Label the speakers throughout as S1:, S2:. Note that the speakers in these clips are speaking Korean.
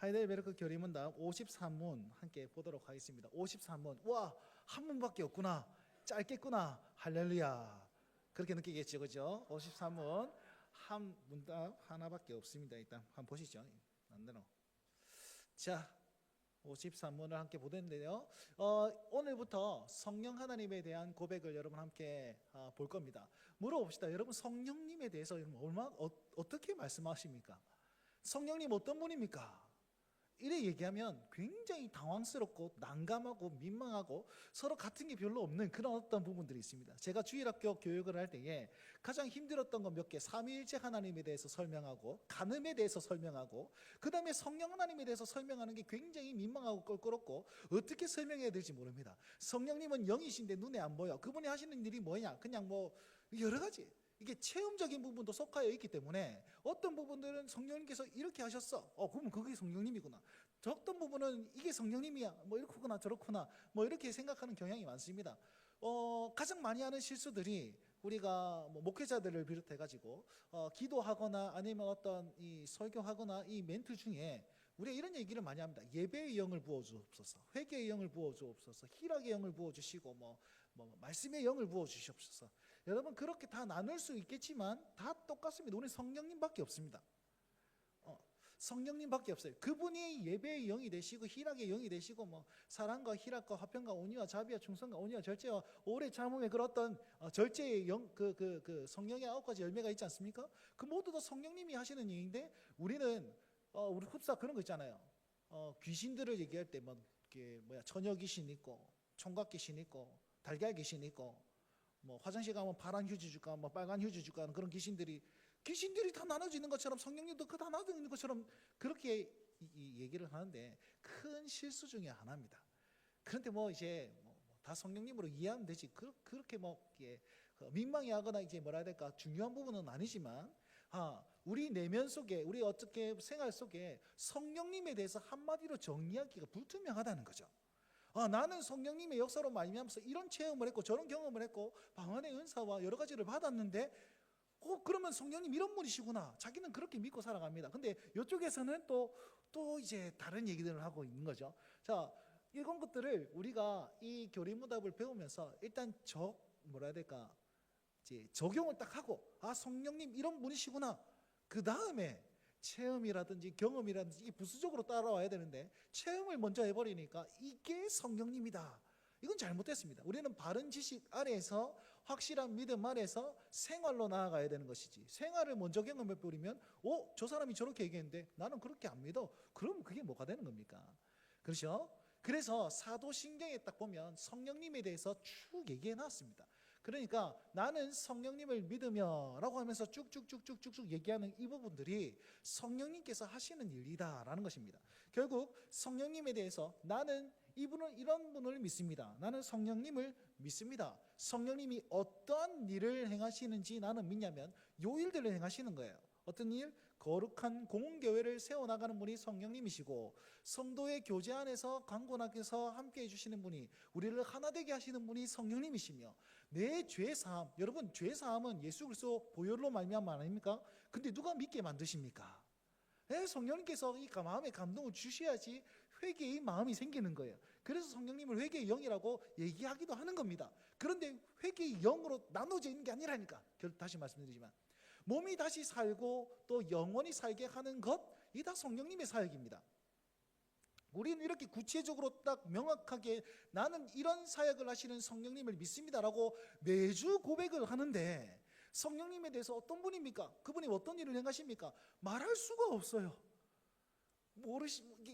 S1: 하이델베르크 교리문답 53문 함께 보도록 하겠습니다. 53문. 와, 한 문밖에 없구나. 짧겠구나. 할렐루야. 그렇게 느끼겠죠, 그죠? 53문 한 문답 하나밖에 없습니다. 일단 한번 보시죠. 안 되나? 자, 53문을 함께 보는데요. 오늘부터 성령 하나님에 대한 고백을 여러분 함께 볼 겁니다. 물어봅시다. 여러분 성령님에 대해서 어떻게 말씀하십니까? 성령님 어떤 분입니까? 이래 얘기하면 굉장히 당황스럽고 난감하고 민망하고 서로 같은 게 별로 없는 그런 어떤 부분들이 있습니다. 제가 주일학교 교육을 할 때에 가장 힘들었던 건 몇 개, 삼위일체 하나님에 대해서 설명하고 간음에 대해서 설명하고 그 다음에 성령 하나님에 대해서 설명하는 게 굉장히 민망하고 껄끄럽고 어떻게 설명해야 될지 모릅니다. 성령님은 영이신데 눈에 안 보여. 그분이 하시는 일이 뭐냐? 그냥 뭐 여러 가지 이게 체험적인 부분도 속하여 있기 때문에 어떤 부분들은 성령님께서 이렇게 하셨어. 그러면 그게 성령님이구나. 어떤 부분은 이게 성령님이야. 뭐 이렇구나 저렇구나. 뭐 이렇게 생각하는 경향이 많습니다. 가장 많이 하는 실수들이 우리가 뭐 목회자들을 비롯해 가지고 기도하거나 아니면 어떤 이 설교하거나 이 멘트 중에 우리가 이런 얘기를 많이 합니다. 예배의 영을 부어주옵소서, 회개의 영을 부어주옵소서, 희락의 영을 부어주시고 뭐 말씀의 영을 부어주시옵소서. 여러분 그렇게 다 나눌 수 있겠지만 다 똑같습니다. 우리는 성령님밖에 없습니다. 성령님밖에 없어요. 그분이 예배의 영이 되시고 희락의 영이 되시고 뭐 사랑과 희락과 화평과 온유와 자비와 충성과 온유와 절제와 오래 참음의 그런 어떤 절제의 영, 그 성령의 9가지 열매가 있지 않습니까? 그 모두 다 성령님이 하시는 일인데 우리는 우리 흡사 그런 거 있잖아요. 귀신들을 얘기할 때 뭐 이게 처녀 귀신 있고 총각 귀신 있고 달걀 귀신 있고 뭐 화장실 가면 파란 휴지 줄까 뭐 빨간 휴지 줄까 하는 그런 귀신들이 다 나눠지는 것처럼 성령님도 그 다 나눠지는 것처럼 그렇게 이 얘기를 하는데 큰 실수 중에 하나입니다. 그런데 뭐 이제 다 성령님으로 이해하면 되지 그렇게 뭐 민망해하거나 이제 뭐라 해야 될까 중요한 부분은 아니지만 우리 내면 속에 우리 어떻게 생활 속에 성령님에 대해서 한마디로 정리하기가 불투명하다는 거죠. 나는 성령님의 역사로 말미암아서 이런 체험을 했고 저런 경험을 했고 방언의 은사와 여러 가지를 받았는데 그러면 성령님 이런 분이시구나. 자기는 그렇게 믿고 살아갑니다. 근데 이쪽에서는 또 이제 다른 얘기들을 하고 있는 거죠. 자, 이런 것들을 우리가 이 교리문답을 배우면서 일단 뭐라 해야 될까 이제 적용을 딱 하고 성령님 이런 분이시구나. 그 다음에 체험이라든지 경험이라든지 이게 부수적으로 따라와야 되는데 체험을 먼저 해버리니까 이게 성령님이다. 이건 잘못됐습니다. 우리는 바른 지식 아래에서 확실한 믿음 아래에서 생활로 나아가야 되는 것이지 생활을 먼저 경험해버리면 저 사람이 저렇게 얘기했는데 나는 그렇게 안 믿어. 그럼 그게 뭐가 되는 겁니까? 그렇죠? 그래서 사도신경에 딱 보면 성령님에 대해서 쭉 얘기해 놨습니다. 그러니까 나는 성령님을 믿으며 라고 하면서 쭉쭉쭉쭉쭉 얘기하는 이 부분들이 성령님께서 하시는 일이다라는 것입니다. 결국 성령님에 대해서 나는 이분은 이런 분을 믿습니다. 나는 성령님을 믿습니다. 성령님이 어떠한 일을 행하시는지 나는 믿냐면 요 일들을 행하시는 거예요. 어떤 일? 거룩한 공동교회를 세워나가는 분이 성령님이시고 성도의 교제 안에서 강건하게서 함께 해주시는 분이 우리를 하나 되게 하시는 분이 성령님이시며 내 죄사함, 여러분 죄사함은 예수 그리스도 보혈로 말미암아 아닙니까? 근데 누가 믿게 만드십니까? 성령님께서 이 마음에 감동을 주셔야지 회개의 마음이 생기는 거예요. 그래서 성령님을 회개의 영이라고 얘기하기도 하는 겁니다. 그런데 회개의 영으로 나눠져 있는 게 아니라니까. 다시 말씀드리지만 몸이 다시 살고 또 영원히 살게 하는 것, 이 다 성령님의 사역입니다. 우리는 이렇게 구체적으로 딱 명확하게 나는 이런 사역을 하시는 성령님을 믿습니다라고 매주 고백을 하는데 성령님에 대해서 어떤 분입니까? 그분이 어떤 일을 행하십니까? 말할 수가 없어요.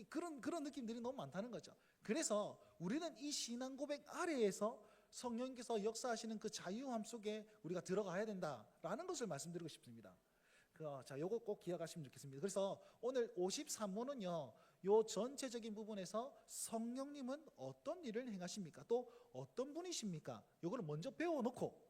S1: 그런 느낌들이 너무 많다는 거죠. 그래서 우리는 이 신앙 고백 아래에서 성령님께서 역사하시는 그 자유함 속에 우리가 들어가야 된다라는 것을 말씀드리고 싶습니다. 자, 요거 꼭 기억하시면 좋겠습니다. 그래서 오늘 53문은요, 요 전체적인 부분에서 성령님은 어떤 일을 행하십니까? 또 어떤 분이십니까? 요거를 먼저 배워놓고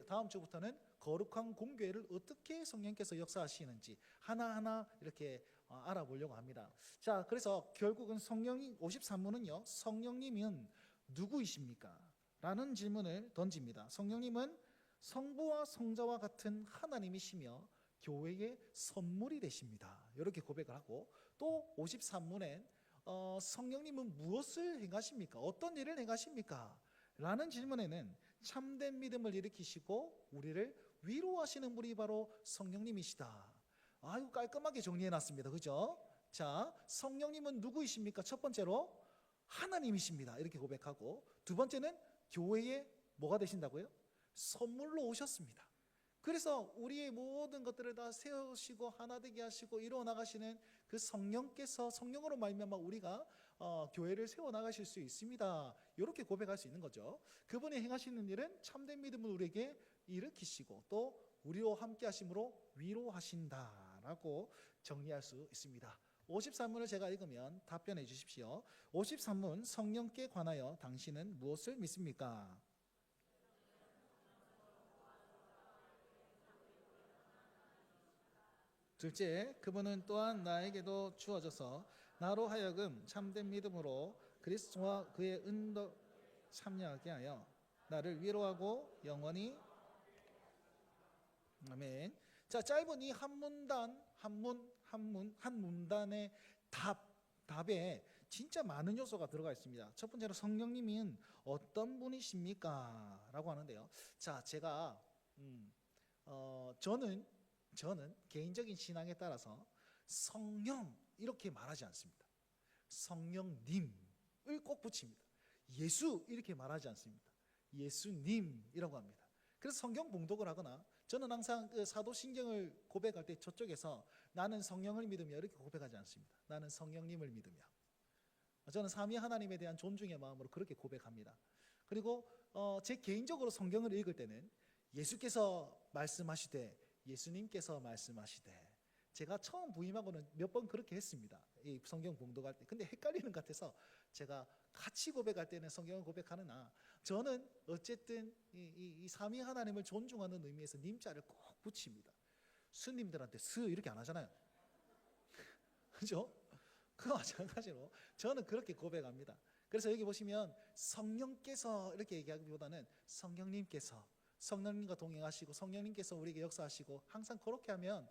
S1: 다음 주부터는 거룩한 공교회를 어떻게 성령께서 역사하시는지 하나하나 이렇게 알아보려고 합니다. 자, 그래서 결국은 53문은요, 성령님은 누구이십니까? 라는 질문을 던집니다. 성령님은 성부와 성자와 같은 하나님이시며 교회의 선물이 되십니다. 이렇게 고백을 하고 또 53문엔 성령님은 무엇을 행하십니까? 어떤 일을 행하십니까? 라는 질문에는 참된 믿음을 일으키시고 우리를 위로하시는 분이 바로 성령님이시다. 아유, 깔끔하게 정리해놨습니다. 그죠? 자, 성령님은 누구이십니까? 첫 번째로 하나님이십니다. 이렇게 고백하고, 두 번째는 교회에 뭐가 되신다고요? 선물로 오셨습니다. 그래서 우리의 모든 것들을 다 세우시고 하나 되게 하시고 이루어 나가시는 그 성령께서, 성령으로 말미암아 우리가 교회를 세워 나가실 수 있습니다. 이렇게 고백할 수 있는 거죠. 그분이 행하시는 일은 참된 믿음을 우리에게 일으키시고 또 우리와 함께 하심으로 위로하신다라고 정리할 수 있습니다. 53문을 제가 읽으면 답변해 주십시오. 53문, 성령께 관하여 당신은 무엇을 믿습니까? 둘째, 그분은 또한 나에게도 주어져서 나로 하여금 참된 믿음으로 그리스도와 그의 은덕 참여하게 하여 나를 위로하고 영원히. 아멘. 자, 짧은 이 한 문단, 한 문단의 답에 진짜 많은 요소가 들어가 있습니다. 첫 번째로 성령님은 어떤 분이십니까? 라고 하는데요. 자, 제가 저는 개인적인 신앙에 따라서 성령 이렇게 말하지 않습니다. 성령님을 꼭 붙입니다. 예수 이렇게 말하지 않습니다. 예수님이라고 합니다. 그래서 성경 봉독을 하거나 저는 항상 그 사도신경을 고백할 때 저쪽에서 나는 성령을 믿으며 이렇게 고백하지 않습니다. 나는 성령님을 믿으며. 저는 삼위 하나님에 대한 존중의 마음으로 그렇게 고백합니다. 그리고 제 개인적으로 성경을 읽을 때는 예수께서 말씀하시되 예수님께서 말씀하시되, 제가 처음 부임하고는 몇 번 그렇게 했습니다. 이 성경 봉독할 때. 근데 헷갈리는 것 같아서 제가 같이 고백할 때는 성경을 고백하느나 저는 어쨌든 이 삼위 하나님을 존중하는 의미에서 님자를 꼭 붙입니다. 스님들한테 스 이렇게 안 하잖아요. 그죠? 그거 마찬가지로 저는 그렇게 고백합니다. 그래서 여기 보시면 성령께서 이렇게 얘기하기보다는 성령님께서, 성령님과 동행하시고 성령님께서 우리에게 역사하시고, 항상 그렇게 하면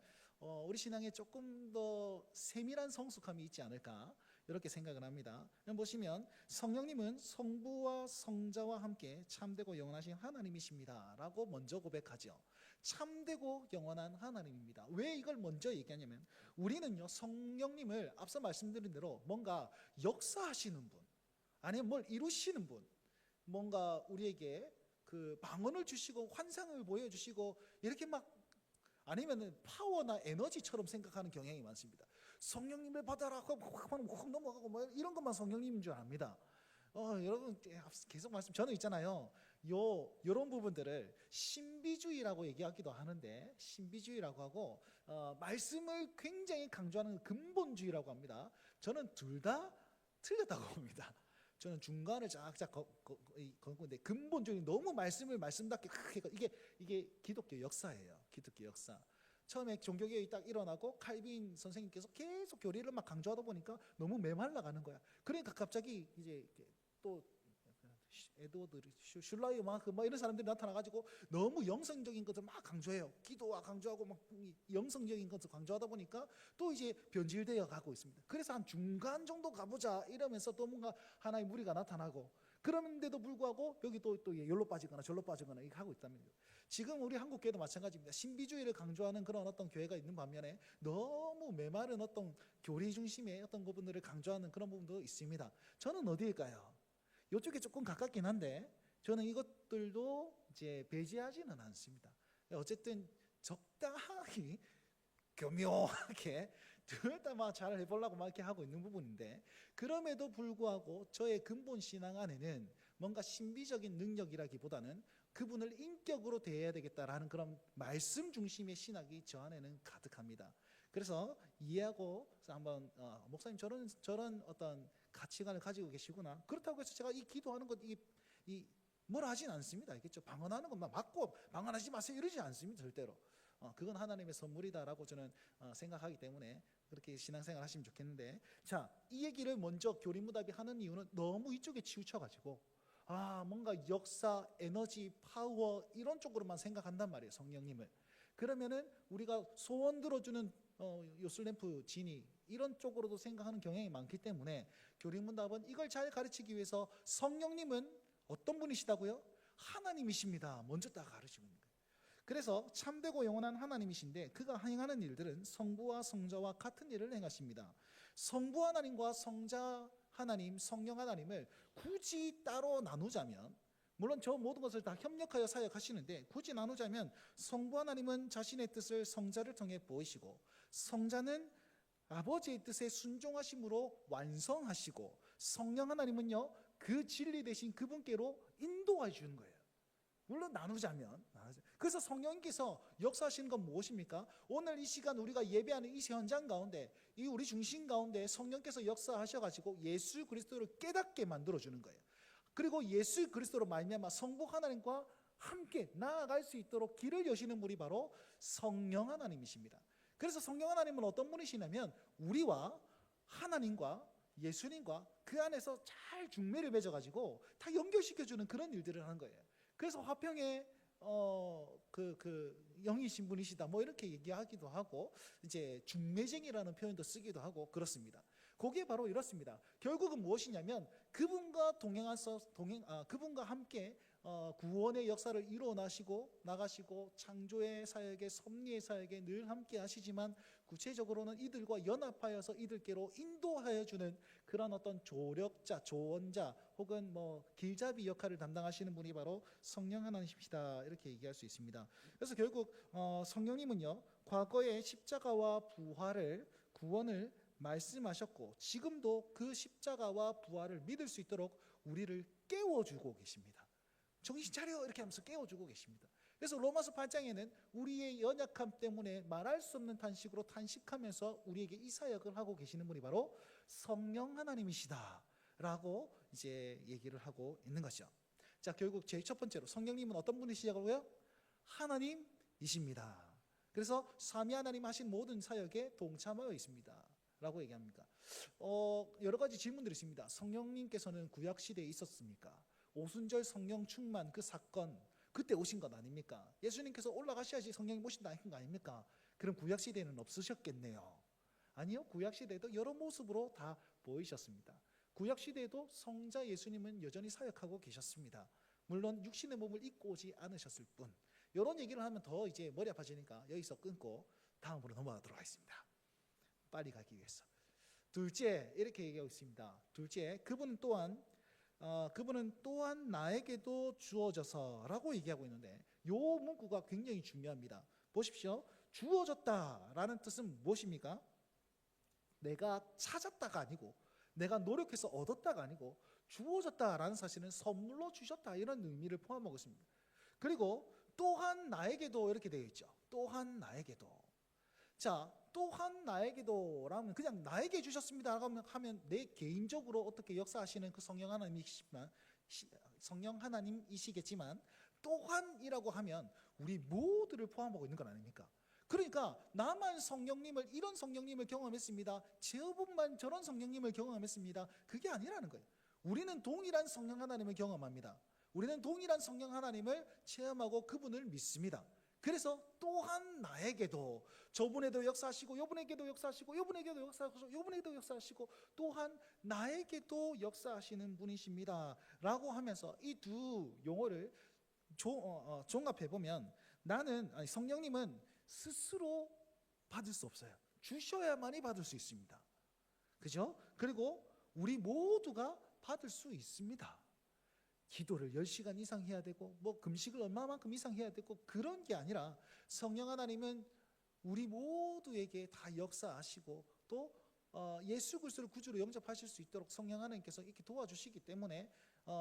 S1: 우리 신앙에 조금 더 세밀한 성숙함이 있지 않을까 이렇게 생각을 합니다. 보시면 성령님은 성부와 성자와 함께 참되고 영원하신 하나님이십니다 라고 먼저 고백하죠. 참되고 영원한 하나님입니다. 왜 이걸 먼저 얘기하냐면, 우리는요 성령님을 앞서 말씀드린 대로 뭔가 역사하시는 분, 아니면 뭘 이루시는 분, 뭔가 우리에게 그 방언을 주시고 환상을 보여주시고 이렇게 막, 아니면은 파워나 에너지처럼 생각하는 경향이 많습니다. 성령님을 받아라 하고 확 넘어가고 뭐 이런 것만 성령님인 줄 압니다. 여러분 계속 말씀, 저는 있잖아요. 요런 부분들을 신비주의라고 얘기하기도 하는데, 신비주의라고 하고 말씀을 굉장히 강조하는 근본주의라고 합니다. 저는 둘 다 틀렸다고 봅니다. 저는 중간을 쫙쫙 걷는데, 근본적인 너무 말씀답게 크게, 이게 기독교 역사예요. 기독교 역사. 처음에 종교개혁이 딱 일어나고 칼빈 선생님께서 계속 교리를 막 강조하다 보니까 너무 메말라가는 거야. 그러니까 갑자기 이제 또 에드워드 슐라이어 막 이런 사람들이 나타나가지고 너무 영성적인 것을 막 강조해요. 기도와 강조하고 막 영성적인 것을 강조하다 보니까 또 이제 변질되어 가고 있습니다. 그래서 한 중간 정도 가보자 이러면서 또 뭔가 하나의 무리가 나타나고, 그런데도 불구하고 여기 또 열로 빠지거나 절로 빠지거나 이렇게 하고 있다는 거예요. 지금 우리 한국 교회도 마찬가지입니다. 신비주의를 강조하는 그런 어떤 교회가 있는 반면에 너무 메마른 어떤 교리 중심의 어떤 부분들을 강조하는 그런 부분도 있습니다. 저는 어디일까요? 이쪽에 조금 가깝긴 한데 저는 이것들도 이제 배제하지는 않습니다. 어쨌든 적당하게 교묘하게 둘 다 막 잘 해보려고 막 이렇게 하고 있는 부분인데, 그럼에도 불구하고 저의 근본 신앙 안에는 뭔가 신비적인 능력이라기보다는 그분을 인격으로 대해야 되겠다라는 그런 말씀 중심의 신학이 저 안에는 가득합니다. 그래서 이해하고 한번 목사님 저런 어떤 가치관을 가지고 계시구나. 그렇다고 해서 제가 이 기도하는 것 뭐라 하진 않습니다. 알겠죠? 방언하는 것만 맞고 방언하지 마세요 이러지 않습니다. 절대로. 그건 하나님의 선물이다라고 저는 생각하기 때문에 그렇게 신앙생활 하시면 좋겠는데, 자, 이 얘기를 먼저 교리무답이 하는 이유는 너무 이쪽에 치우쳐가지고 뭔가 역사, 에너지, 파워 이런 쪽으로만 생각한단 말이에요. 성령님을. 그러면은 우리가 소원 들어주는 요술램프 진이 이런 쪽으로도 생각하는 경향이 많기 때문에 교리문답은 이걸 잘 가르치기 위해서 성령님은 어떤 분이시다고요? 하나님이십니다. 먼저 딱 가르치는 거예요. 그래서 참되고 영원한 하나님이신데 그가 행하는 일들은 성부와 성자와 같은 일을 행하십니다. 성부 하나님과 성자 하나님, 성령 하나님을 굳이 따로 나누자면, 물론 저 모든 것을 다 협력하여 사역하시는데 굳이 나누자면 성부 하나님은 자신의 뜻을 성자를 통해 보이시고, 성자는 아버지의 뜻에 순종하심으로 완성하시고, 성령 하나님은요 그 진리 대신 그분께로 인도해 주는 거예요. 물론 나누자면. 그래서 성령님께서 역사하시는 건 무엇입니까? 오늘 이 시간 우리가 예배하는 이 현장 가운데, 이 우리 중심 가운데 성령께서 역사하셔가지고 예수 그리스도를 깨닫게 만들어주는 거예요. 그리고 예수 그리스도로 말미암아 성부 하나님과 함께 나아갈 수 있도록 길을 여시는 분이 바로 성령 하나님이십니다. 그래서 성령 하나님은 어떤 분이시냐면 우리와 하나님과 예수님과 그 안에서 잘 중매를 맺어가지고 다 연결시켜주는 그런 일들을 하는 거예요. 그래서 화평의 영이신 분이시다 뭐 이렇게 얘기하기도 하고, 이제 중매쟁이라는 표현도 쓰기도 하고 그렇습니다. 그게 바로 이렇습니다. 결국은 무엇이냐면 그분과 그분과 함께 구원의 역사를 이루어 나가시고 창조의 사역에, 섭리의 사역에 늘 함께 하시지만 구체적으로는 이들과 연합하여서 이들께로 인도하여 주는 그런 어떤 조력자, 조언자 혹은 뭐 길잡이 역할을 담당하시는 분이 바로 성령 하나님이시다, 이렇게 얘기할 수 있습니다. 그래서 결국 성령님은요 과거의 십자가와 부활을, 구원을 말씀하셨고 지금도 그 십자가와 부활을 믿을 수 있도록 우리를 깨워주고 계십니다. 정신 차려 이렇게 하면서 깨워주고 계십니다. 그래서 로마서 8장에는 우리의 연약함 때문에 말할 수 없는 탄식으로 탄식하면서 우리에게 이 사역을 하고 계시는 분이 바로 성령 하나님이시다 라고 이제 얘기를 하고 있는 것이죠. 자, 결국 제일 첫 번째로 성령님은 어떤 분이시냐고요? 하나님이십니다. 그래서 삼위 하나님 하신 모든 사역에 동참하여 있습니다 라고 얘기합니다. 여러 가지 질문들이 있습니다. 성령님께서는 구약 시대에 있었습니까? 오순절 성령 충만 그 사건, 그때 오신 것 아닙니까? 예수님께서 올라가셔야지 성령이 오신다 한 거 아닙니까? 그럼 구약 시대에는 없으셨겠네요. 아니요, 구약 시대에도 여러 모습으로 다 보이셨습니다. 구약 시대에도 성자 예수님은 여전히 사역하고 계셨습니다. 물론 육신의 몸을 입고 오지 않으셨을 뿐. 이런 얘기를 하면 더 이제 머리 아파지니까 여기서 끊고 다음으로 넘어가도록 하겠습니다. 빨리 가기 위해서. 둘째, 이렇게 얘기하고 있습니다. 둘째, 그분은 또한 나에게도 주어져서라고 얘기하고 있는데, 이 문구가 굉장히 중요합니다. 보십시오. 주어졌다라는 뜻은 무엇입니까? 내가 찾았다가 아니고, 내가 노력해서 얻었다가 아니고, 주어졌다라는 사실은 선물로 주셨다, 이런 의미를 포함하고 있습니다. 그리고 또한 나에게도 이렇게 되어 있죠. 또한 나에게도. 자, 또한 나에게도 라면 그냥 나에게 주셨습니다 하면 내 개인적으로 어떻게 역사하시는 그 성령 하나님이시겠지만, 또한이라고 하면 우리 모두를 포함하고 있는 건 아닙니까? 그러니까 나만 성령님을, 이런 성령님을 경험했습니다, 제어분만 저런 성령님을 경험했습니다, 그게 아니라는 거예요. 우리는 동일한 성령 하나님을 경험합니다. 우리는 동일한 성령 하나님을 체험하고 그분을 믿습니다. 그래서 또한 나에게도, 저분에도 역사하시고 요분에게도 역사하시고 요분에게도 역사하시고 요분에게도 역사하시고 또한 나에게도 역사하시는 분이십니다 라고 하면서 이 두 용어를 종합해 보면, 성령님은 스스로 받을 수 없어요. 주셔야만이 받을 수 있습니다. 그죠? 그리고 우리 모두가 받을 수 있습니다. 기도를 10시간 이상 해야 되고 뭐 금식을 얼마만큼 이상 해야 되고 그런 게 아니라, 성령 하나님은 우리 모두에게 다 역사하시고 또 예수 그리스도를 구주로 영접하실 수 있도록 성령 하나님께서 이렇게 도와주시기 때문에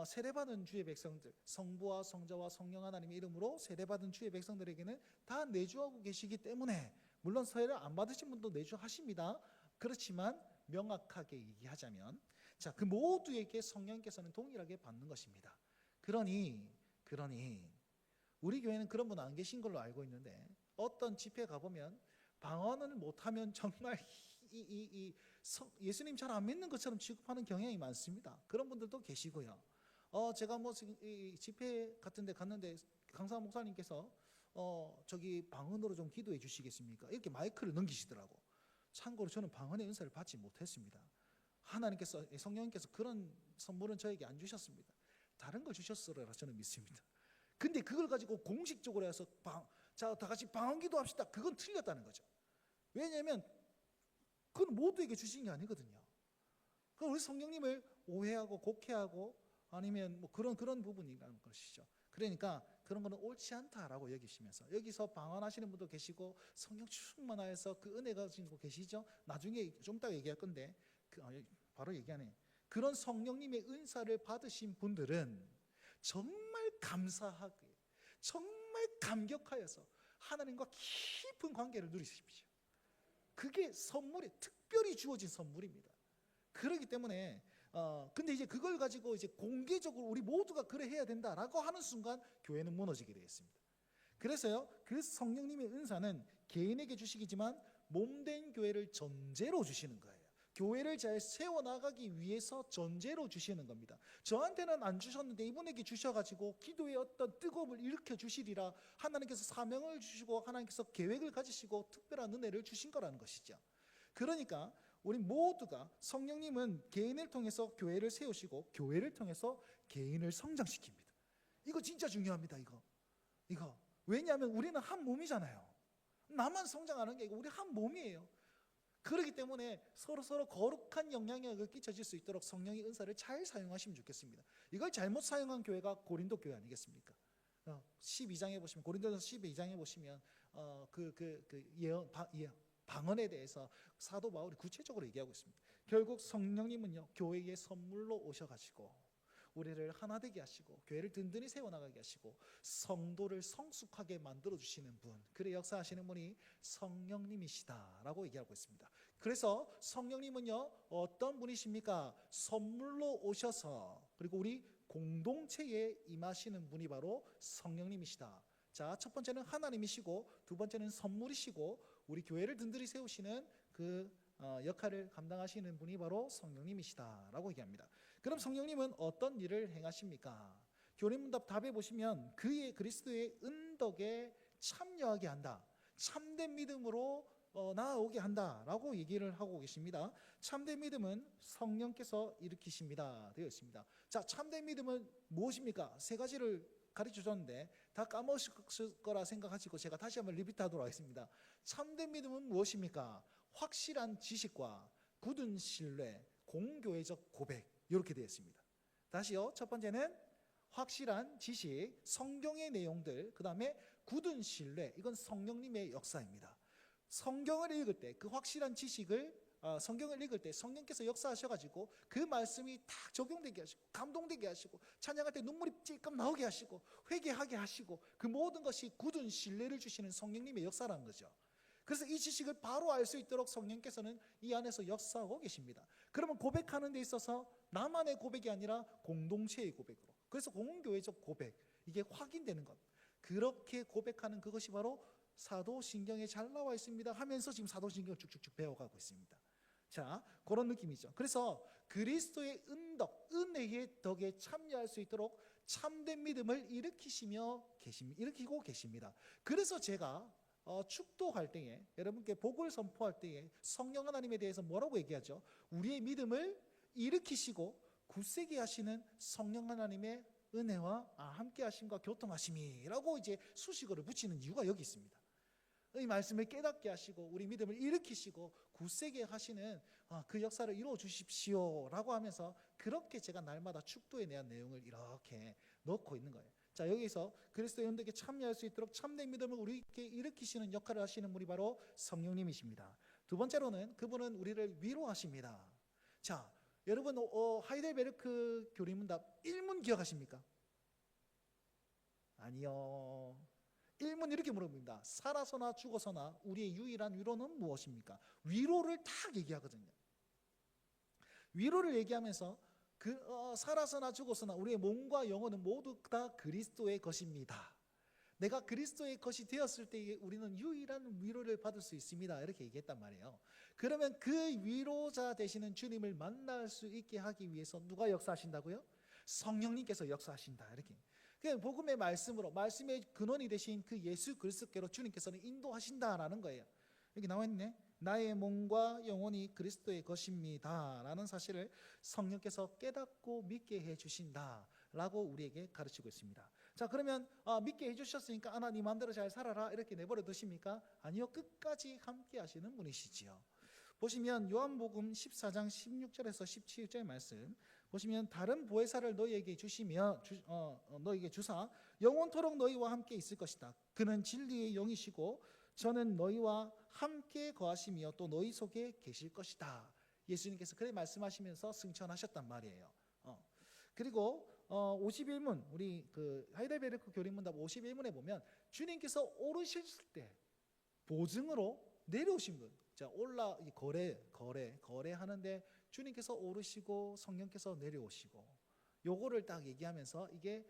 S1: 세례받은 주의 백성들, 성부와 성자와 성령 하나님의 이름으로 세례받은 주의 백성들에게는 다 내주하고 계시기 때문에, 물론 세례를 안 받으신 분도 내주하십니다. 그렇지만 명확하게 얘기하자면, 자, 그 모두에게 성령께서는 동일하게 받는 것입니다. 그러니 우리 교회는 그런 분 안 계신 걸로 알고 있는데, 어떤 집회 가보면 방언을 못하면 정말 예수님 잘 안 믿는 것처럼 취급하는 경향이 많습니다. 그런 분들도 계시고요. 제가 뭐 이 집회 같은 데 갔는데 강사 목사님께서 저기 방언으로 좀 기도해 주시겠습니까? 이렇게 마이크를 넘기시더라고. 참고로 저는 방언의 은사를 받지 못했습니다. 하나님께서, 성령님께서 그런 선물은 저에게 안 주셨습니다. 다른 걸 주셨으리라 저는 믿습니다. 근데 그걸 가지고 공식적으로 해서 자, 다 같이 방언기도 합시다. 그건 틀렸다는 거죠. 왜냐하면 그건 모두에게 주신 게 아니거든요. 그럼 우리 성령님을 오해하고 곡해하고 아니면 뭐 그런 부분이라는 것이죠. 그러니까 그런 거는 옳지 않다라고 여기시면서, 여기서 방언하시는 분도 계시고 성령 충만하여서 그 은혜가 가지고 계시죠. 나중에 좀 이따 얘기할 건데 바로 얘기하네. 그런 성령님의 은사를 받으신 분들은 정말 감사하게, 정말 감격하여서 하나님과 깊은 관계를 누리십시오. 그게 선물이, 특별히 주어진 선물입니다. 그렇기 때문에 근데 이제 그걸 가지고 이제 공개적으로 우리 모두가 그래 해야 된다라고 하는 순간 교회는 무너지게 되어 있습니다. 그래서요, 그 성령님의 은사는 개인에게 주시기지만 몸된 교회를 전제로 주시는 거예요. 교회를 잘 세워나가기 위해서 전제로 주시는 겁니다. 저한테는 안 주셨는데 이분에게 주셔가지고 기도의 어떤 뜨거움을 일으켜 주시리라 하나님께서 사명을 주시고 하나님께서 계획을 가지시고 특별한 은혜를 주신 거라는 것이죠. 그러니까 우리 모두가, 성령님은 개인을 통해서 교회를 세우시고 교회를 통해서 개인을 성장시킵니다. 이거 진짜 중요합니다. 이거 왜냐하면 우리는 한 몸이잖아요. 나만 성장하는 게 아니고 우리 한 몸이에요. 그렇기 때문에 서로 거룩한 영향력을 끼쳐질 수 있도록 성령의 은사를 잘 사용하시면 좋겠습니다. 이걸 잘못 사용한 교회가 고린도 교회 아니겠습니까? 12장에 보시면, 고린도전서 12장에 보시면 방언에 대해서 사도 바울이 구체적으로 얘기하고 있습니다. 결국 성령님은요, 교회의 선물로 오셔가지고 우리를 하나 되게 하시고 교회를 든든히 세워나가게 하시고 성도를 성숙하게 만들어주시는 분, 그래 역사하시는 분이 성령님이시다라고 얘기하고 있습니다. 그래서 성령님은요, 어떤 분이십니까? 선물로 오셔서 그리고 우리 공동체에 임하시는 분이 바로 성령님이시다. 자, 첫 번째는 하나님이시고 두 번째는 선물이시고 우리 교회를 든든히 세우시는 그 역할을 감당하시는 분이 바로 성령님이시다라고 얘기합니다. 그럼 성령님은 어떤 일을 행하십니까? 교리문답 답에 보시면 그의 그리스도의 은덕에 참여하게 한다, 참된 믿음으로 나아오게 한다라고 얘기를 하고 계십니다. 참된 믿음은 성령께서 일으키십니다 되어 있습니다. 자, 참된 믿음은 무엇입니까? 세 가지를 가르쳐 줬는데 다 까먹으실 거라 생각하시고 제가 다시 한번 리피트하도록 하겠습니다. 참된 믿음은 무엇입니까? 확실한 지식과 굳은 신뢰, 공교회적 고백, 이렇게 되어 있습니다. 다시요. 첫 번째는 확실한 지식, 성경의 내용들, 그 다음에 굳은 신뢰, 이건 성령님의 역사입니다. 성경을 읽을 때 그 확실한 지식을, 성경을 읽을 때 성령께서 역사하셔가지고 그 말씀이 딱 적용되게 하시고 감동되게 하시고 찬양할 때 눈물이 찔끔 나오게 하시고 회개하게 하시고 그 모든 것이 굳은 신뢰를 주시는 성령님의 역사라는 거죠. 그래서 이 지식을 바로 알 수 있도록 성령께서는 이 안에서 역사하고 계십니다. 그러면 고백하는 데 있어서 나만의 고백이 아니라 공동체의 고백으로, 그래서 공교회적 고백, 이게 확인되는 것, 그렇게 고백하는 그것이 바로 사도신경에 잘 나와 있습니다 하면서 지금 사도신경을 쭉쭉쭉 배워가고 있습니다. 자, 그런 느낌이죠. 그래서 그리스도의 은덕, 은혜의 덕에 참여할 수 있도록 참된 믿음을 일으키고 계십니다. 그래서 제가 축도할 때에, 여러분께 복을 선포할 때에 성령 하나님에 대해서 뭐라고 얘기하죠? 우리의 믿음을 일으키시고 굳세게 하시는 성령 하나님의 은혜와 함께 하심과 교통하심이라고 이제 수식어를 붙이는 이유가 여기 있습니다. 이 말씀을 깨닫게 하시고 우리 믿음을 일으키시고 굳세게 하시는 그 역사를 이루어 주십시오라고 하면서 그렇게 제가 날마다 축도에 대한 내용을 이렇게 넣고 있는 거예요. 자, 여기서 그리스도의 은덕에 참여할 수 있도록 참된 믿음을 우리에게 일으키시는 역할을 하시는 분이 바로 성령님이십니다. 두 번째로는 그분은 우리를 위로하십니다. 자, 여러분 하이델베르크 교리문답 1문 기억하십니까? 아니요. 1문 이렇게 물어봅니다. 살아서나 죽어서나 우리의 유일한 위로는 무엇입니까? 위로를 딱 얘기하거든요. 위로를 얘기하면서 살아서나 죽어서나 우리의 몸과 영혼은 모두 다 그리스도의 것입니다. 내가 그리스도의 것이 되었을 때 우리는 유일한 위로를 받을 수 있습니다. 이렇게 얘기했단 말이에요. 그러면 그 위로자 되시는 주님을 만날 수 있게 하기 위해서 누가 역사하신다고요? 성령님께서 역사하신다. 이렇게. 복음의 말씀으로, 말씀의 근원이 되신 그 예수 그리스도께로 주님께서는 인도하신다라는 거예요. 여기 나와 있네. 나의 몸과 영혼이 그리스도의 것입니다 라는 사실을 성령께서 깨닫고 믿게 해주신다 라고 우리에게 가르치고 있습니다. 자, 그러면 믿게 해주셨으니까 네 마음대로 잘 살아라 이렇게 내버려 두십니까? 아니요, 끝까지 함께 하시는 분이시지요. 보시면 요한복음 14장 16절에서 17절 말씀 보시면, 다른 보혜사를 너희에게 주시며 너희에게 주사 영원토록 너희와 함께 있을 것이다. 그는 진리의 영이시고 저는 너희와 함께 거하시며 또 너희 속에 계실 것이다. 예수님께서 그렇게 말씀하시면서 승천하셨단 말이에요. 그리고 51문, 우리 그 하이델베르크 교리문답 51문에 보면 주님께서 오르셨을 때 보증으로 내려오신 분, 자, 거래하는데 주님께서 오르시고 성령께서 내려오시고, 요거를 딱 얘기하면서 이게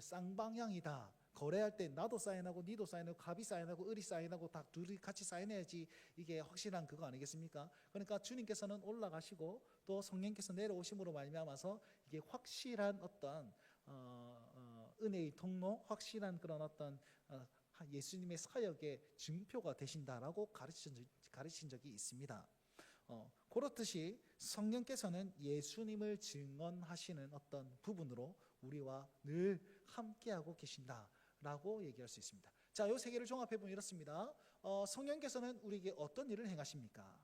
S1: 쌍방향이다. 거래할 때 나도 사인하고 니도 사인하고 갑이 사인하고 을이 사인하고 다 둘이 같이 사인해야지 이게 확실한 그거 아니겠습니까? 그러니까 주님께서는 올라가시고 또 성령께서 내려오심으로 말미암아서 이게 확실한 어떤 은혜의 통로, 확실한 그런 어떤 예수님의 사역의 증표가 되신다라고 가르친 적이 있습니다. 그렇듯이 성령께서는 예수님을 증언하시는 어떤 부분으로 우리와 늘 함께하고 계신다라고 얘기할 수 있습니다. 자, 이 세 개를 종합해 보면 이렇습니다. 성령께서는 우리에게 어떤 일을 행하십니까?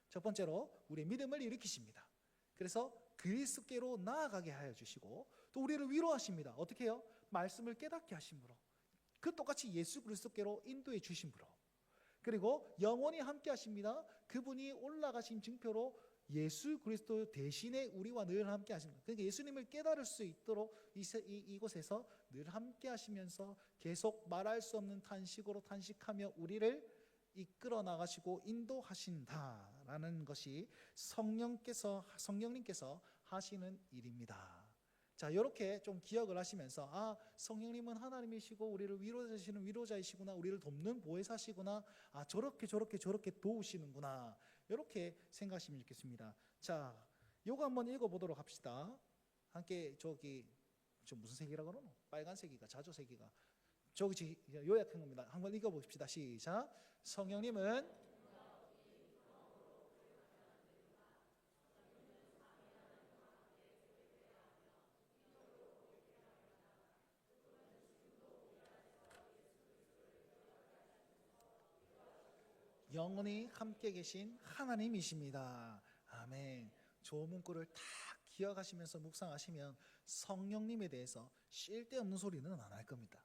S1: 첫 번째로 우리의 믿음을 일으키십니다. 그래서 그리스도께로 나아가게 하여 주시고, 또 우리를 위로하십니다. 어떻게 해요? 말씀을 깨닫게 하심으로, 그 똑같이 예수 그리스도께로 인도해 주심으로, 그리고 영원히 함께 하십니다. 그분이 올라가신 증표로 예수 그리스도 대신에 우리와 늘 함께 하십니다. 그러니까 예수님을 깨달을 수 있도록 이곳에서 늘 함께 하시면서 계속 말할 수 없는 탄식으로 탄식하며 우리를 이끌어 나가시고 인도하신다라는 것이 성령님께서 하시는 일입니다. 자, 이렇게 좀 기억을 하시면서 성령님은 하나님이시고 우리를 위로해 주시는 위로자이시구나, 우리를 돕는 보혜사시구나, 저렇게 도우시는구나, 이렇게 생각하시면 좋겠습니다. 자, 요거 한번 읽어보도록 합시다. 함께 저 무슨 색이라고 그러노? 빨간색이가 자조색이가 저기 요약한 겁니다. 한번 읽어봅시다. 시작. 성령님은 영원히 함께 계신 하나님이십니다. 아멘. 좋은 문구를 다 기억하시면서 묵상하시면 성령님에 대해서 쓸데없는 소리는 안 할 겁니다.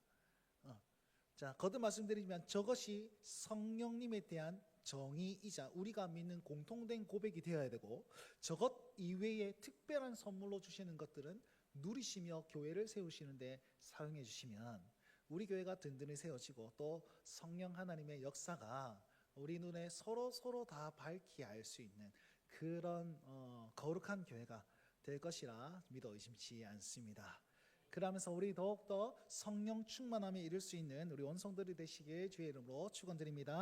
S1: 자, 거듭 말씀드리지만 저것이 성령님에 대한 정의이자 우리가 믿는 공통된 고백이 되어야 되고, 저것 이외에 특별한 선물로 주시는 것들은 누리시며 교회를 세우시는데 사용해 주시면 우리 교회가 든든히 세워지고, 또 성령 하나님의 역사가 우리 눈에 서로 다 밝게 알 수 있는 그런 거룩한 교회가 될 것이라 믿어 의심치 않습니다. 그러면서 우리 더욱더 성령 충만함에 이를 수 있는 우리 원성들이 되시길 주의 이름으로 축원드립니다.